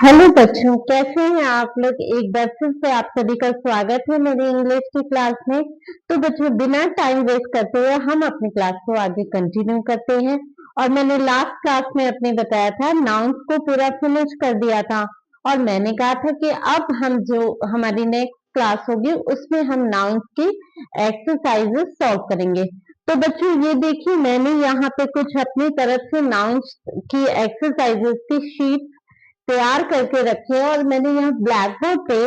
Hello बच्चों, कैसे हैं आप लोग। एक बार फिर से आप सभी का स्वागत है मेरी इंग्लिश की क्लास में। तो बच्चों, बिना टाइम वेस्ट करते हुए हम अपनी क्लास को आगे कंटिन्यू करते हैं। और मैंने लास्ट क्लास में अपने बताया था, नाउन्स को पूरा फिनिश कर दिया था। और मैंने कहा था कि अब हम जो हमारी नेक्स्ट क्लास होगी उसमें हम नाउन्स की एक्सरसाइजेस सॉल्व करेंगे। तो बच्चों, ये देखिए, मैंने यहाँ पे कुछ अपनी तरफ से नाउन्स की एक्सरसाइजेस की शीट तैयार करके रखे हैं और मैंने यहाँ ब्लैक बोर्ड पे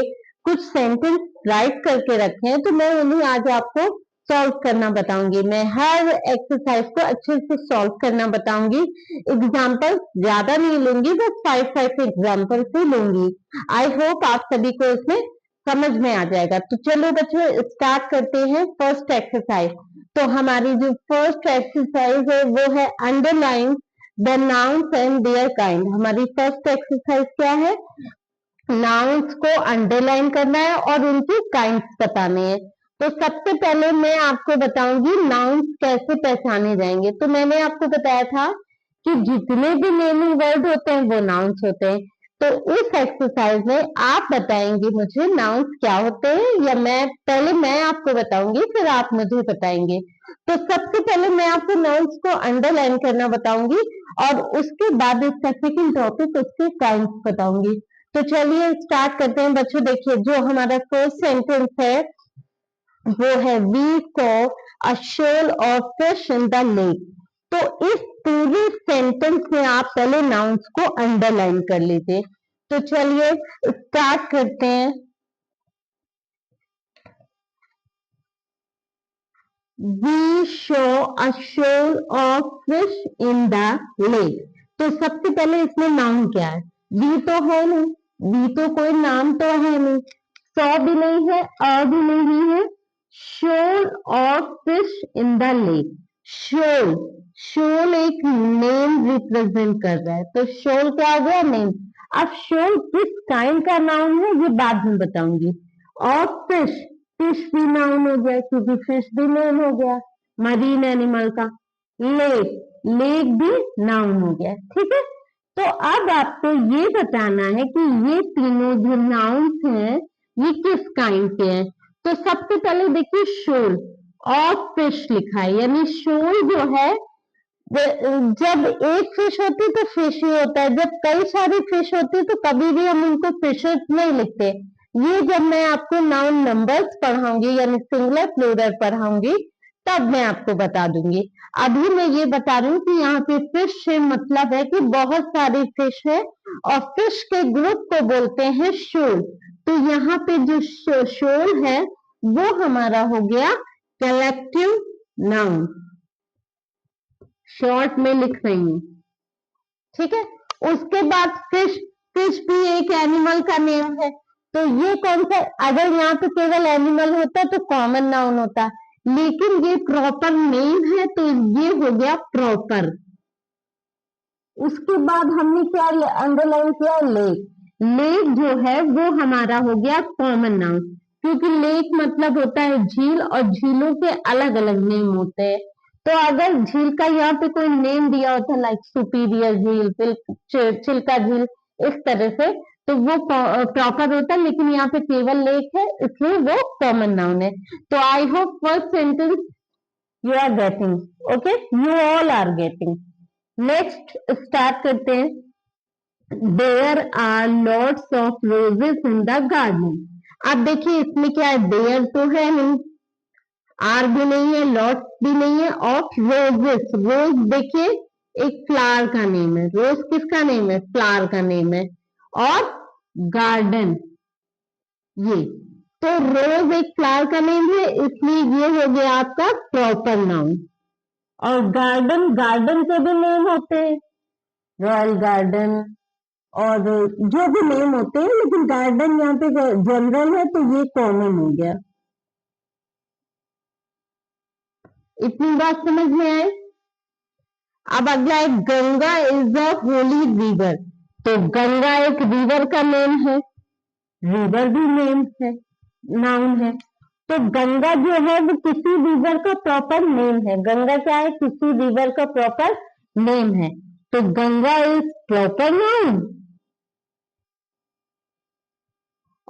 कुछ सेंटेंस राइट करके रखे हैं। तो मैं उन्हें आज आपको सॉल्व करना बताऊंगी। मैं हर एक्सरसाइज को अच्छे से सॉल्व करना बताऊंगी। एग्जाम्पल ज्यादा नहीं लूंगी, बस 5 एग्जाम्पल से लूंगी। आई होप आप सभी को इसमें समझ में आ जाएगा। तो चलो बच्चों, स्टार्ट करते हैं फर्स्ट एक्सरसाइज। तो हमारी जो फर्स्ट एक्सरसाइज है वो है underline the nouns and their kind. हमारी फर्स्ट एक्सरसाइज क्या है? नाउन्स को अंडरलाइन करना है और उनकी काइंड्स बताने हैं। तो सबसे पहले मैं आपको बताऊंगी नाउन्स कैसे पहचाने जाएंगे। तो मैंने आपको बताया था कि जितने भी नेमिंग वर्ड होते हैं वो नाउन्स होते हैं। तो इस एक्सरसाइज में आप बताएंगे मुझे नाउन्स क्या होते हैं, या मैं आपको बताऊंगी फिर आप मुझे बताएंगे। तो सबसे पहले मैं आपको नाउन्स को अंडरलाइन करना बताऊंगी और उसके बाद इसका सेकंड टॉपिक उसके काइंड्स बताऊंगी। तो चलिए स्टार्ट करते हैं बच्चों। देखिए, जो हमारा फर्स्ट सेंटेंस है वो है we saw a shoal of fish in the lake. तो इस पूरे सेंटेंस में आप पहले नाउन्स को अंडरलाइन कर लीजिए। तो चलिए स्टार्ट करते हैं। We show a shoal of fish in the lake. तो सबसे पहले इसमें नाउन क्या है? वी तो है नहीं, वी तो कोई नाम तो है नहीं, सौ भी नहीं है, अ भी नहीं है। Shoal of fish in the lake. Shoal, shoal एक नेम रिप्रेजेंट कर रहा है। तो शोल क्या हो गया? नेम। अब शोल किस काइंड का नाउन है ये बाद में बताऊंगी। ऑफ फिश, फिश भी नाउन हो गया क्योंकि फिश भी नेम हो गया मरीन एनिमल का। लेक, लेक भी नाउन हो गया। ठीक है, तो अब आपको ये बताना है कि ये तीनों जो नाउन्स हैं ये किस काइंड के हैं। तो सबसे पहले देखिए, शोल ऑफ फिश लिखा है, यानी शोल जो है जब एक फिश होती तो फिश ही होता है, जब कई सारी फिश होती तो कभी भी हम उनको फिशेस नहीं लिखते। ये जब मैं आपको नाउन नंबर्स पढ़ाऊंगी यानी सिंगुलर प्लूरल पढ़ाऊंगी तब मैं आपको बता दूंगी। अभी मैं ये बता रही हूँ कि यहाँ पे फिश से मतलब है कि बहुत सारी फिश है और फिश के ग्रुप को बोलते हैं शोल। तो यहाँ पे जो शोल है वो हमारा हो गया कलेक्टिव नाउन, शॉर्ट में लिख रही हूँ। ठीक है, उसके बाद फिश, फिश भी एक एनिमल का नेम है। तो ये कौन सा, अगर यहाँ पे केवल एनिमल होता तो कॉमन नाउन होता, लेकिन ये प्रॉपर नेम है तो ये हो गया प्रॉपर। उसके बाद हमने क्या अंडरलाइन किया? लेक। लेक जो है वो हमारा हो गया कॉमन नाउन, क्योंकि लेक मतलब होता है झील और झीलों के अलग अलग नेम होते हैं। तो अगर झील का यहाँ पे कोई नेम दिया होता लाइक सुपीरियर झील, चिल्का झील, इस तरह से, तो वो प्रॉपर होता है। लेकिन यहाँ पे केवल लेक है इसलिए वो कॉमन नाउन है। तो I hope first sentence you are getting, okay, you all are getting. Next start करते हैं। There are lots of roses in the garden. अब देखिए इसमें क्या है, देयर तो है नहीं, आर भी नहीं है, लॉट्स भी नहीं है, ऑफ रोजेस। रोज देखिए एक फ्लावर का नेम है, रोज किसका नेम है? फ्लावर का नेम है। और गार्डन, ये तो रोज एक फ्लावर का नेम है इसलिए ये हो गया आपका प्रॉपर नाउन। और गार्डन, गार्डन के भी नेम होते हैं, रॉयल गार्डन और जो भी नेम होते हैं, लेकिन गार्डन यहाँ पे जनरल है तो ये कॉमन हो गया। इतनी बात समझ में आए? अब अगला है Ganga is a Holi river. तो गंगा एक रिवर का नेम है, रिवर भी नेम है, नाउन है। तो गंगा जो है वो किसी रिवर का प्रॉपर नेम है। गंगा क्या है? किसी रिवर का प्रॉपर नेम है। तो गंगा इज प्रॉपर नाउन।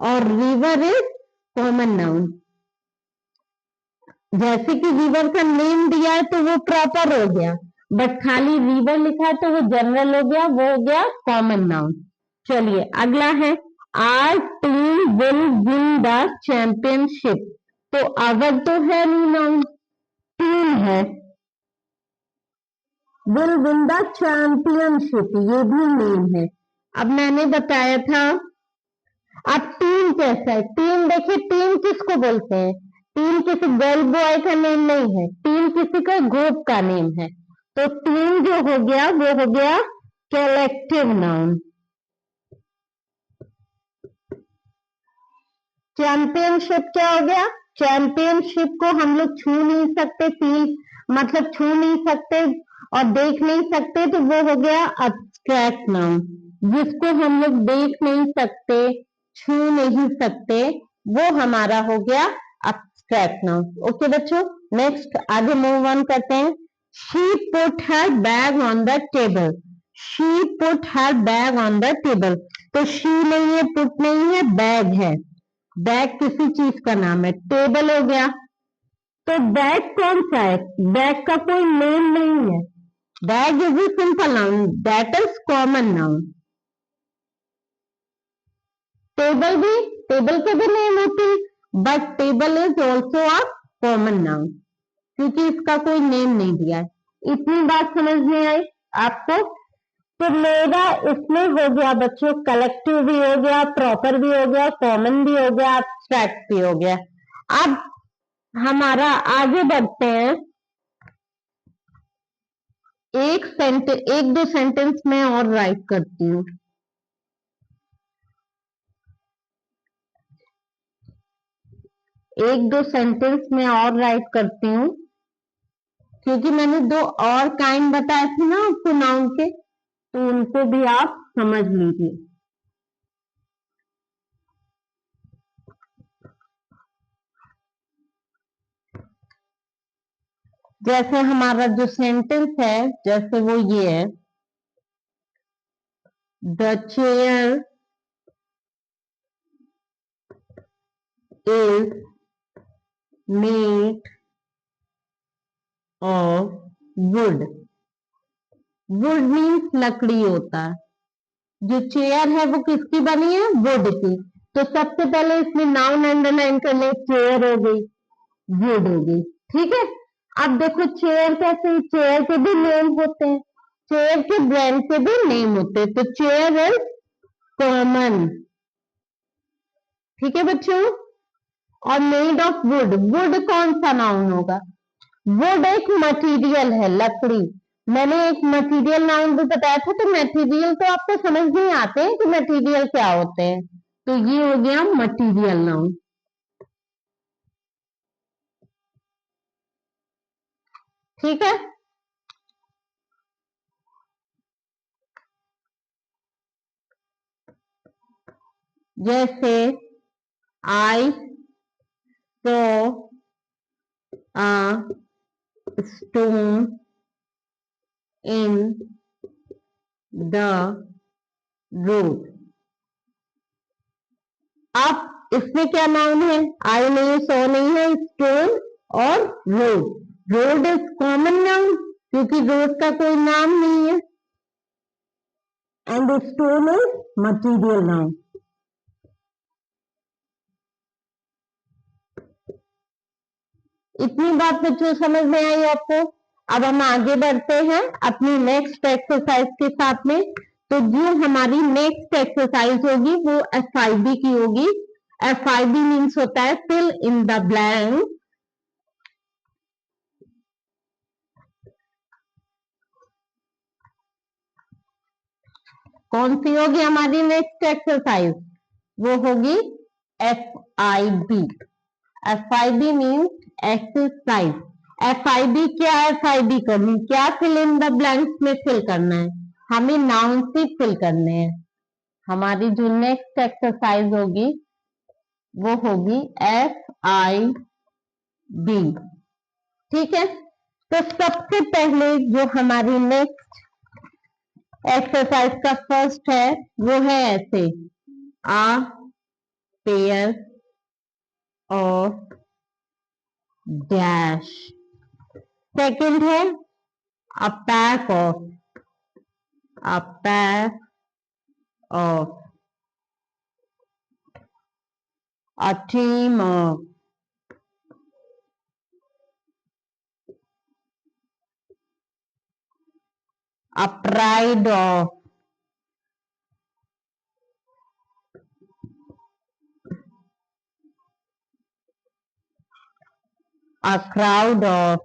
और रिवर इज कॉमन नाउन। जैसे कि रिवर का नेम दिया है तो वो प्रॉपर हो गया, बट खाली रिवर लिखा है तो वो जनरल हो गया, वो हो गया कॉमन नाउन। चलिए अगला है, our team will win the championship. तो अवर तो है नहीं नाउन, टीम है, विल विन द चैंपियनशिप ये भी नेम है। अब मैंने बताया था, अब टीम कैसा है, टीम देखिए, टीम किसको बोलते हैं, टीम किसी गर्ल बॉय का नेम नहीं है, टीम किसी का ग्रुप का नेम है। तो टीम जो हो गया वो हो गया कलेक्टिव नाउन। चैंपियनशिप क्या हो गया, चैंपियनशिप को हम लोग छू नहीं सकते, फील मतलब छू नहीं सकते और देख नहीं सकते, तो वो हो गया अब्स्ट्रैक्ट नाउन। जिसको हम लोग देख नहीं सकते, छू नहीं सकते, वो हमारा हो गया अब्स्ट्रैक्ट नाउन। ओके बच्चों, नेक्स्ट आगे मूव ऑन करते हैं। She put her bag on the table. She put her bag on the table. तो शी नहीं है, पुट नहीं है, बैग है। बैग किसी चीज का नाम है, टेबल हो गया। तो बैग कौन सा है, बैग का कोई नेम नहीं है, bag is a simple noun, that is common noun. Table भी, टेबल के भी नेम होते हैं, but table is also a common noun, क्योंकि इसका कोई नेम नहीं दिया है। इतनी बात समझ में आई आपको। तो मेरा इसमें हो गया बच्चों, कलेक्टिव भी हो गया, प्रॉपर भी हो गया, कॉमन भी हो गया, एब्स्ट्रैक्ट भी हो गया। अब हमारा आगे बढ़ते हैं, एक दो सेंटेंस में और राइट करती हूँ। एक दो सेंटेंस में और राइट करती हूँ, क्योंकि मैंने दो और काइंड बताए थे ना आपको नाउन के, तो उनको भी आप समझ लीजिए। जैसे हमारा जो सेंटेंस है, जैसे वो ये है, the chair is made of would. Would means लकड़ी होता है, जो चेयर है वो किसकी बनी है, वुड की। तो सबसे पहले इसमें नाउन अंडरलाइन कर ले, चेयर हो गई, वुड हो गई, ठीक है। अब देखो चेयर कैसे, चेयर के भी नेम होते हैं, चेयर के ब्रांड के भी नेम होते हैं, तो चेयर इज कॉमन, ठीक है बच्चों। और मेड ऑफ वुड, वुड कौन सा नाउन होगा, वुड एक मटेरियल है, लकड़ी। मैंने एक मटेरियल नाउन भी बताया था, तो मटेरियल तो आपको समझ नहीं आते हैं कि मटेरियल क्या होते हैं, तो ये हो गया मटेरियल नाउन, ठीक है। जैसे आई सो a stone in the road। अब इसमें क्या नाउन है, आई नहीं, सो नहीं है, स्टोन और road. Road is common noun, क्योंकि रोड का कोई नाम नहीं है, and stone is material noun. इतनी बात बच्चों समझ में आई आपको। अब हम आगे बढ़ते हैं अपनी नेक्स्ट एक्सरसाइज के साथ में। तो जो हमारी नेक्स्ट एक्सरसाइज होगी वो FIB की होगी। FIB मीन्स होता है फिल इन द ब्लैंक। कौन सी होगी हमारी नेक्स्ट एक्सरसाइज, वो होगी FIB। FIB means exercise. FIB क्या है, FIB करनी क्या, फिल इन द ब्लैंक्स में फिल करना है, हमें नाउन से फिल करने हैं। हमारी जो नेक्स्ट एक्सरसाइज होगी वो होगी FIB, ठीक है। तो सबसे पहले जो हमारी नेक्स्ट एक्सरसाइज का फर्स्ट है वो है ऐसे, आ पेयर ऑफ डैश। सेकंड है अ pack of, a pack of, a team of, a pride of, a crowd of,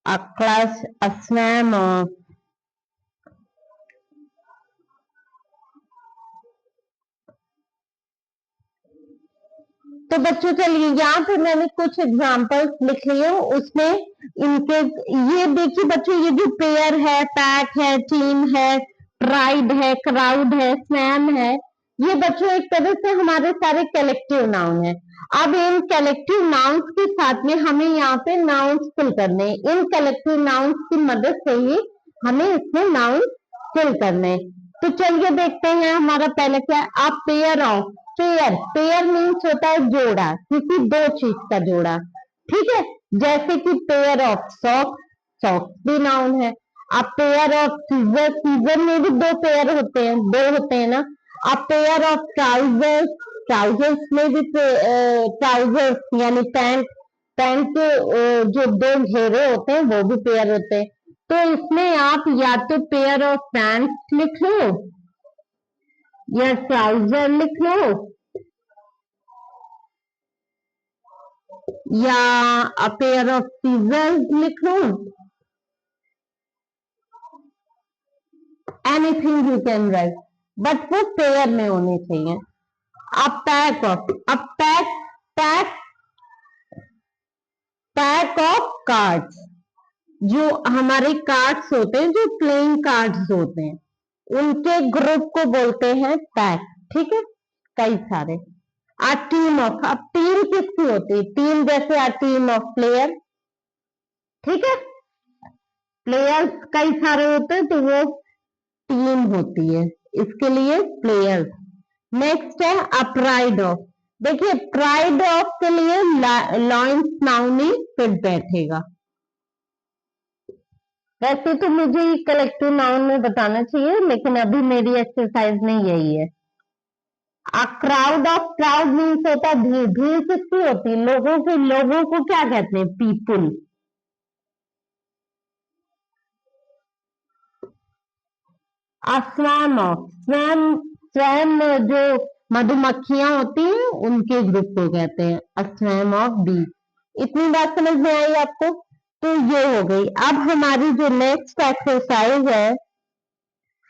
a class, a swarm of। तो बच्चों चलिए यहाँ पे मैंने कुछ एग्जांपल्स लिख लिए उसमें इनके, ये देखिए बच्चों, ये जो पेयर है, पैक है, टीम है, प्राइड है, क्राउड है, स्वैम है, ये बच्चों एक तरह से हमारे सारे कलेक्टिव नाउन है। अब इन कलेक्टिव नाउन्स के साथ में हमें यहाँ पे नाउन्स फिल करने हैं। इन कलेक्टिव नाउन्स की मदद से ही हमें इसमें नाउन फिल करने हैं। तो चलिए देखते हैं हमारा पहले क्या है, a pair of. Pair, pair means होता है जोड़ा, किसी दो चीज का जोड़ा, ठीक है। जैसे कि पेयर ऑफ सॉक्स, सॉक्स भी नाउन है। A pair of scissor, scissor में भी दो पेयर होते हैं, दो होते हैं ना। अ पेयर ऑफ ट्राउजर्स, ट्राउजर्स में भी ट्राउजर्स यानी पैंट, पैंट के जो दो घेरे होते हैं वो भी पेयर होते हैं। तो इसमें आप या तो पेयर ऑफ पैंट्स लिख लो या ट्राउजर लिख लो या अ पेयर ऑफ सीजर्स लिख लो, anything you can write, but वो पेयर में होने चाहिए। A pack of, a pack, pack, pack of cards, जो हमारे कार्ड्स होते हैं, जो प्लेइंग कार्ड्स होते हैं, उनके ग्रुप को बोलते हैं पैक, ठीक है। कई सारे। आ टीम ऑफ, अब टीम किसकी होती है, टीम जैसे आ टीम ऑफ प्लेयर, ठीक है। प्लेयर्स कई सारे होते हैं तो वो टीम होती है, इसके लिए प्लेयर्स। नेक्स्ट है अ प्राइड ऑफ। देखिए प्राइड ऑफ के लिए लॉइंस नाउन ही फिट बैठेगा। वैसे तो मुझे कलेक्टिव नाउन में बताना चाहिए, लेकिन अभी मेरी एक्सरसाइज में यही है। A crowd of, crowd means होता है भीड़, भीड़ किसकी होती है, लोगों की, लोगों को क्या कहते हैं, people. A swum of, swum, swum जो मधुमक्खियां होती हैं उनके ग्रुप को कहते हैं अ स्वैम ऑफ बी। इतनी बात समझ में आई आपको। तो ये हो गई। अब हमारी जो नेक्स्ट एक्सरसाइज है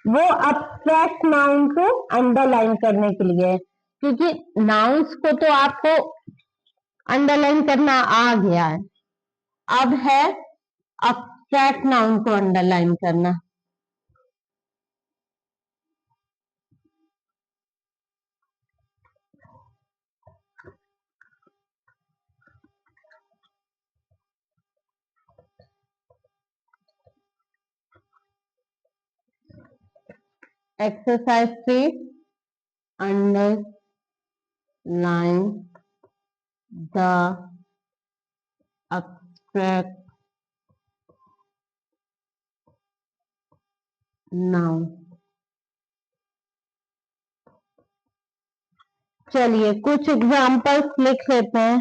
वो अब्स्ट्रैक्ट नाउन को अंडरलाइन करने के लिए है, क्योंकि नाउन्स को तो आपको अंडरलाइन करना आ गया है, अब है अब्स्ट्रैक्ट नाउन को अंडरलाइन करना। Exercise 3, underline the abstract noun। चलिए कुछ एग्जांपल्स लिख लेते हैं।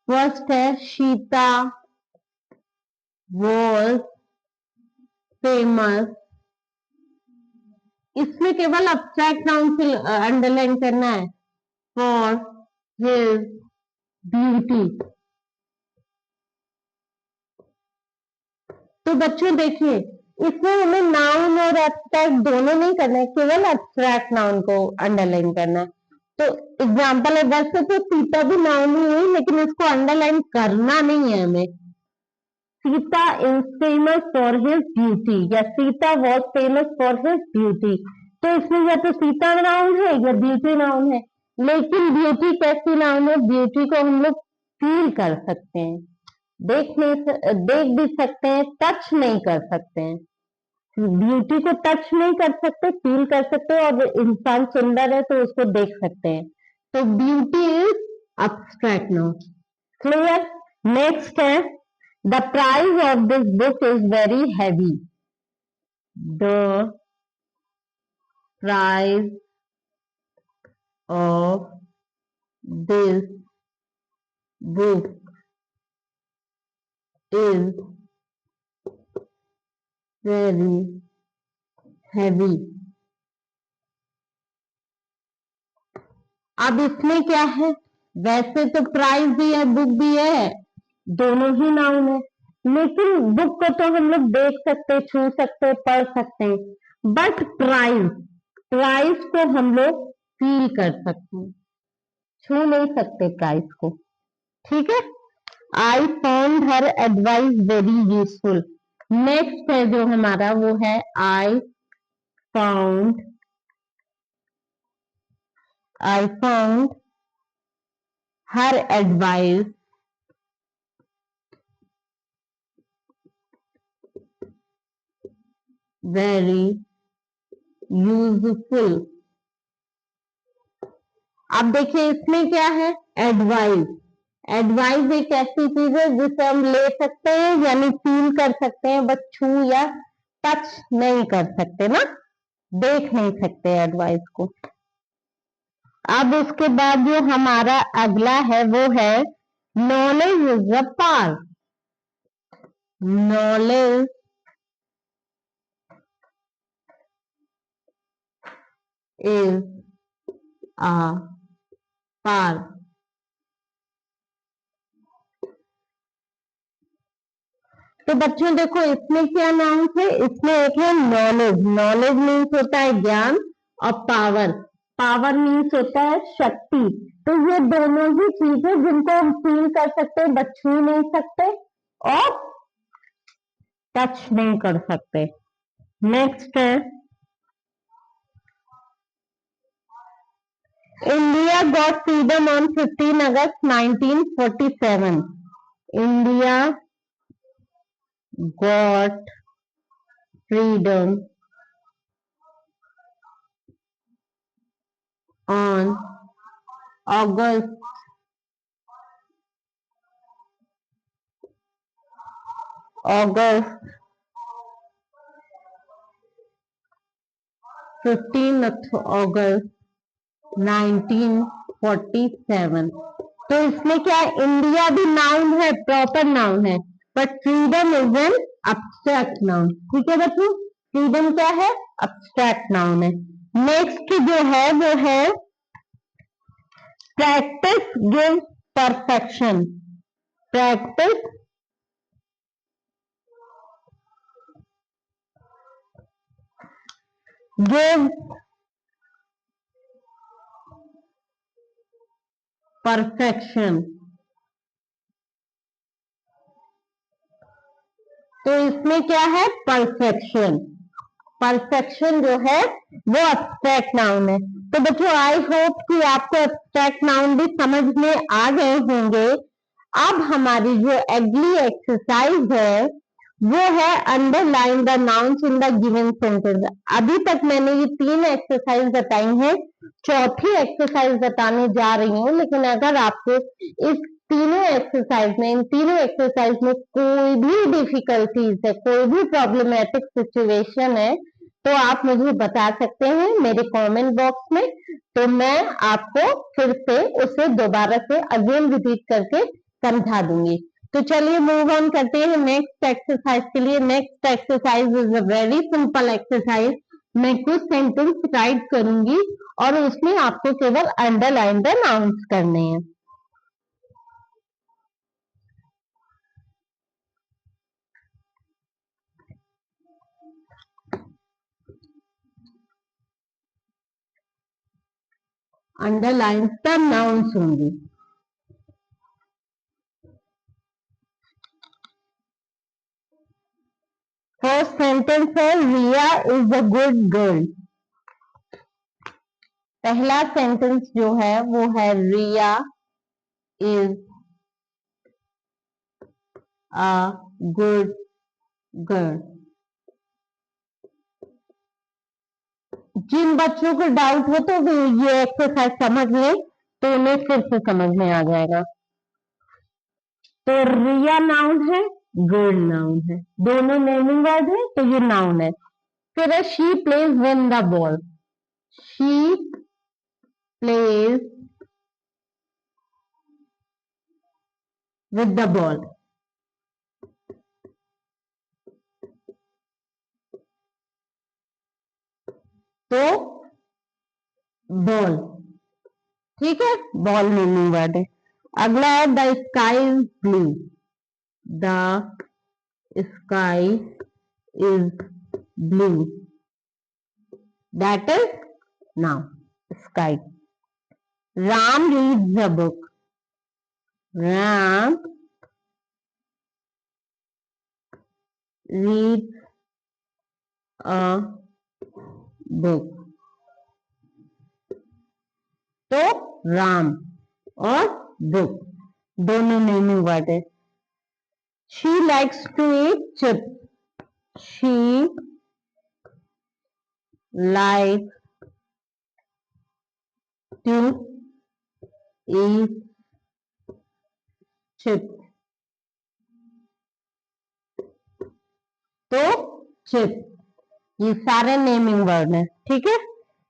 फर्स्ट है शीता वॉज फेमस। इसमें केवल अब्स्ट्रैक्ट नाउन से अंडरलाइन करना है, फॉर हिज ब्यूटी। तो बच्चों देखिए इसमें हमें नाउन और एब्स्ट्रैक्ट दोनों नहीं करना है, केवल एब्स्ट्रैक्ट नाउन को अंडरलाइन करना है। तो एग्जाम्पल है, वैसे तो सीता भी नाउन ही है लेकिन इसको अंडरलाइन करना नहीं है हमें। Sita is famous for his beauty या Sita was famous for his beauty. तो इसमें या तो सीता नाउन है या ब्यूटी नाउन है। लेकिन ब्यूटी कैसी नाउन है? ब्यूटी को हम लोग फील कर सकते हैं, देख भी सकते हैं, टच नहीं कर सकते हैं। ब्यूटी को टच नहीं कर सकते, फील कर सकते हैं, और इंसान सुंदर है तो उसको देख सकते हैं। तो beauty is abstract noun. Clear? Next है, the price of this book is very heavy. The price of this book is very heavy. अब इसमें क्या है? वैसे तो प्राइस भी है, बुक भी है, दोनों ही नाउन है, लेकिन बुक को तो हम लोग देख सकते, छू सकते, पढ़ सकते हैं, बट प्राइस, प्राइस को हम लोग फील कर सकते हैं, छू नहीं सकते प्राइस को। ठीक है? I found her advice very useful. Next है जो हमारा वो है I found, I found her advice very useful. अब देखिए इसमें क्या है? एडवाइस। एडवाइस एक ऐसी चीज है जिसे हम ले सकते हैं, यानी फील कर सकते हैं, बस छू या टच नहीं कर सकते ना, देख नहीं सकते एडवाइस को। अब उसके बाद जो हमारा अगला है वो है knowledge is a power. Knowledge is a power. तो बच्चों देखो इसमें क्या नाउन है? इसमें एक है नॉलेज। नॉलेज मीन्स होता है ज्ञान, और पावर, पावर मीन्स होता है शक्ति। तो ये दोनों ही चीजें जिनको हम फील कर सकते हैं, बट छू नहीं सकते और टच नहीं कर सकते। नेक्स्ट है, India got freedom on 15 August 1947। India got freedom on August 15th August 1947। तो इसमें क्या है? इंडिया भी नाउन है, प्रॉपर नाउन है, but freedom is an abstract noun. ठीक है बच्चों? फ्रीडम क्या है? अब्स्ट्रैक्ट नाउन है। नेक्स्ट जो है वो है practice give perfection. Practice give perfection. तो इसमें क्या है? परफेक्शन। परफेक्शन जो है वो एब्स्ट्रैक्ट नाउन है। तो बच्चों आई होप कि आपको एब्स्ट्रैक्ट नाउन भी समझ में आ गए होंगे। अब हमारी जो अगली एक्सरसाइज है वो है underline the nouns in the given sentence. अभी तक मैंने ये 3 एक्सरसाइज बताई हैं, चौथी एक्सरसाइज बताने जा रही हूँ, लेकिन अगर आपको इस तीनों एक्सरसाइज में, इन तीनों एक्सरसाइज में कोई भी डिफिकल्टीज है, कोई भी प्रॉब्लमेटिक सिचुएशन है, तो आप मुझे बता सकते हैं मेरे कमेंट बॉक्स में। तो मैं आपको फिर से उसे दोबारा से अगेन रिपीट करके समझा दूंगी। तो चलिए मूव ऑन करते हैं नेक्स्ट एक्सरसाइज के लिए। Next exercise is a very simple exercise. मैं कुछ सेंटेंस राइट करूंगी और उसमें आपको केवल अंडरलाइन द नाउन्स करने हैं। अंडरलाइन द नाउन्स होंगे। फर्स्ट सेंटेंस है रिया इज अ गुड गर्ल। पहला सेंटेंस जो है वो है रिया इज अ गुड गर्ल। जिन बच्चों को डाउट हो तो वे ये एक्सरसाइज समझ ले तो उन्हें फिर से समझ में आ जाएगा। तो रिया नाउन है, गर्ल नाउन है, दोनों नेमिंग वर्ड है तो ये नाउन है। फिर है she plays win the ball. She plays with the ball. तो बॉल, ठीक है, बॉल नेमिंग वर्ड है। अगला है the sky is blue. The sky is blue, that is now sky. Ram reads a book. Ram reads a book. तो राम और book दोनों naming word है। She likes to eat chips. She likes to eat chips. तो chips ये सारे naming word है, ठीक है।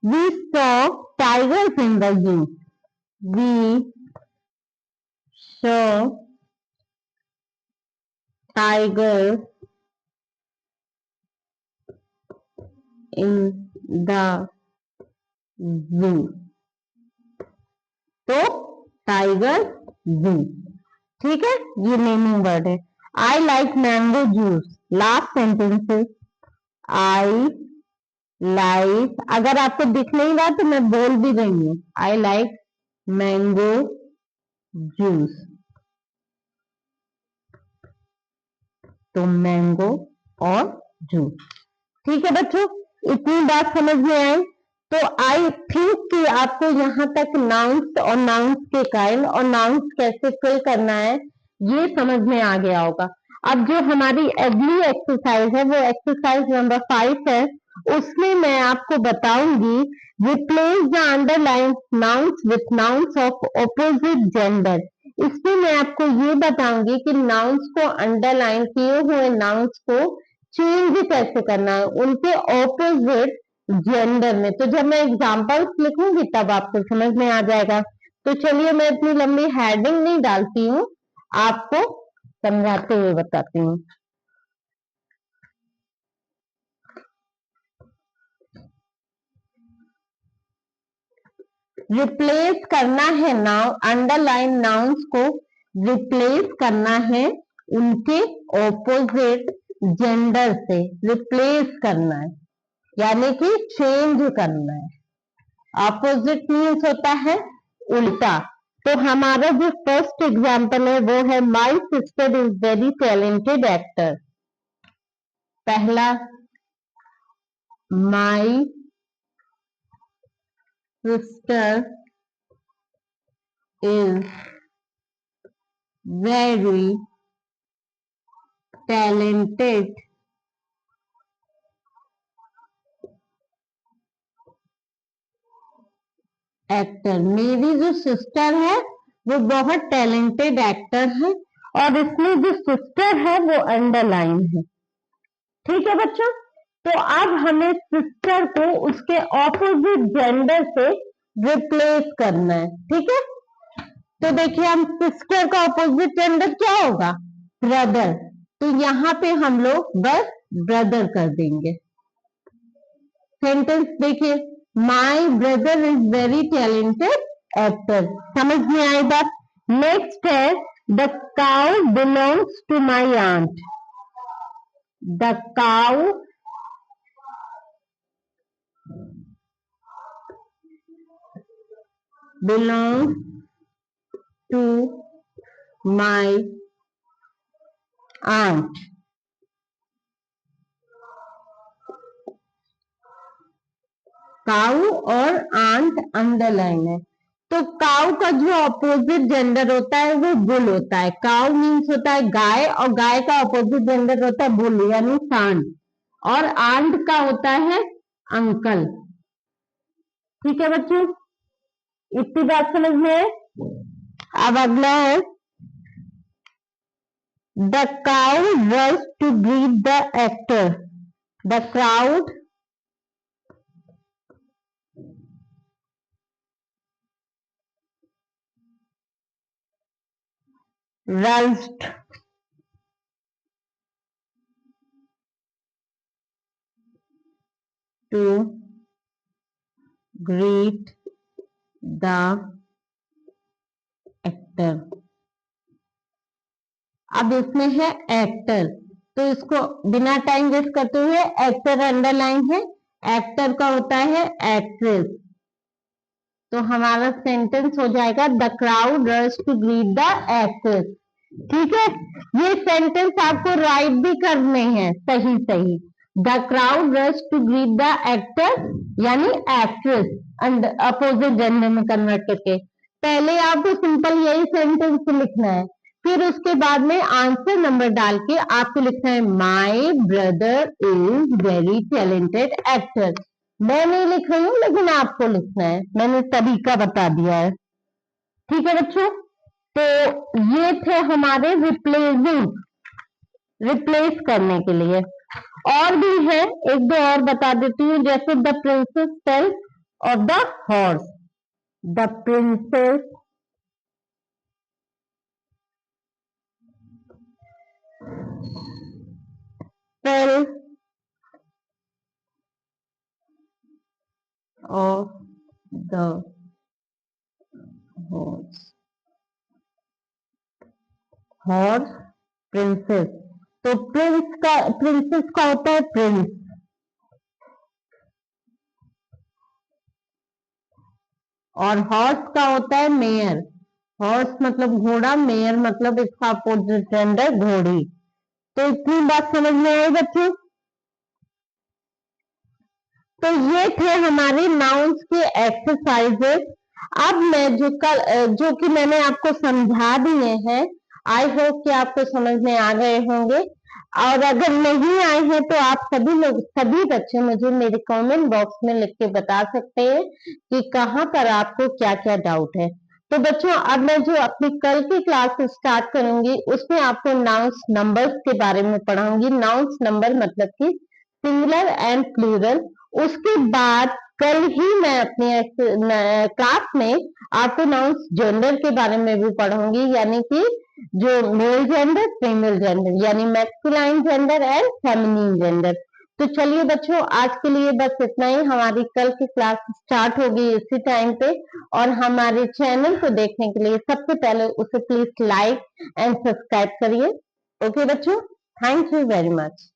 We saw tigers in the zoo. We saw tigers in the zoo. तो टाइगर जू, ठीक है, ये नेमिंग वर्ड है। I like mango juice. Last sentence है आई लाइक, अगर आपको दिख नहीं रहा तो मैं बोल भी रही हूँ, आई लाइक मैंगो जूस। तो मैंगो और जूस, ठीक है बच्चों, इतनी बात समझ में आई। तो आई थिंक कि आपको यहाँ तक नाउन्स और नाउन्स के काइल और नाउन्स कैसे फिल करना है ये समझ में आ गया होगा। अब जो हमारी अगली एक्सरसाइज है वो एक्सरसाइज नंबर 5 है। उसमें मैं आपको बताऊंगी replace the underline nouns with nouns of opposite gender. इसमें मैं आपको ये बताऊंगी कि नाउन्स को अंडरलाइन किए हुए नाउन्स को चेंज कैसे करना है उनके ऑपोजिट जेंडर में। तो जब मैं एग्जांपल्स लिखूंगी तब आपको समझ में आ जाएगा। तो चलिए मैं इतनी लंबी हेडिंग नहीं डालती हूँ, आपको समझाते हुए बताती हूँ। रिप्लेस करना है नाउन, अंडरलाइन नाउन्स को रिप्लेस करना है उनके ऑपोजिट जेंडर से। रिप्लेस करना है यानी कि चेंज करना है। ऑपोजिट मीन्स होता है उल्टा। तो हमारा जो फर्स्ट एग्जाम्पल है वो है my sister is very talented actor. पहला my sister is very talented actor. मेरी जो सिस्टर है वो बहुत टैलेंटेड एक्टर है और इसमें जो सिस्टर है वो अंडरलाइन है, ठीक है बच्चों। तो अब हमें सिस्टर को उसके ऑपोजिट जेंडर से रिप्लेस करना है, ठीक है। तो देखिए हम सिस्टर का ऑपोजिट जेंडर क्या होगा, ब्रदर। तो यहाँ पे हम लोग बस ब्रदर कर देंगे। सेंटेंस देखिए, my brother is very talented actor. समझ में आई बात। नेक्स्ट है the cow belongs to my aunt. The cow belongs to my aunt. Cow और आंट अंडरलाइन है। तो काऊ का जो अपोजिट जेंडर होता है वो बुल होता है। काऊ मीन्स होता है गाय, और गाय का अपोजिट जेंडर होता है बुल यानी सांड, और आंट का होता है अंकल। ठीक है बच्चों, इतनी बात समझ में है। अब अगला है the cow rush to greet the actor. द क्राउड rushed to greet the actor। अब इसमें है एक्टर, तो इसको बिना टाइम वेस्ट करते हुए एक्टर अंडरलाइन है, एक्टर का होता है एक्ट्रेस। तो हमारा सेंटेंस हो जाएगा the crowd rush to greet the actress. ठीक है, ये सेंटेंस आपको राइट भी करने हैं सही सही। The crowd rush to greet the actor यानी एक्ट्रेस, अपोजिट जेंडर में कन्वर्ट करके। पहले आपको सिंपल यही सेंटेंस लिखना है, फिर उसके बाद में आंसर नंबर डाल के आपको लिखना है माई brother is very talented actor. मैं नहीं लिख रही हूँ लेकिन आपको लिखना है, मैंने तरीका बता दिया है। ठीक है बच्चों, तो ये थे हमारे रिप्लेस करने के लिए। और भी है, एक दो और बता देती हूँ, जैसे द प्रिंसेस फेल और the horse. The princess fail of the horse। Horse princess, तो प्रिंसेस का होता है प्रिंस, और हॉर्स का होता है मेयर। हॉर्स मतलब घोड़ा, मेयर मतलब इसका अपोजिट जेंडर घोड़ी। तो इतनी बात समझ में आई बच्चों। तो ये थे हमारे नाउन्स के एक्सरसाइजेस। अब मैं जो कि मैंने आपको समझा दिए हैं, आई होप कि आपको समझ में आ गए होंगे। और अगर नहीं आए हैं तो आप सभी बच्चे मुझे मेरे कमेंट बॉक्स में लिख के बता सकते हैं कि कहाँ पर आपको क्या क्या डाउट है। तो बच्चों, अब मैं जो अपनी कल की क्लास स्टार्ट करूंगी उसमें आपको नाउन्स नंबर्स के बारे में पढ़ाऊंगी। नाउन्स नंबर मतलब कि सिंगुलर एंड प्लूरल। उसके बाद कल ही मैं अपने क्लास में आपको नाउन्स जेंडर के बारे में भी पढ़ूंगी, यानी कि जो मेल जेंडर फीमेल जेंडर, यानी masculine gender and feminine gender. तो चलिए बच्चों, आज के लिए बस इतना ही। हमारी कल की क्लास स्टार्ट होगी इसी टाइम पे, और हमारे चैनल को देखने के लिए सबसे पहले उसे प्लीज लाइक एंड सब्सक्राइब करिए। ओके बच्चों, थैंक यू वेरी मच।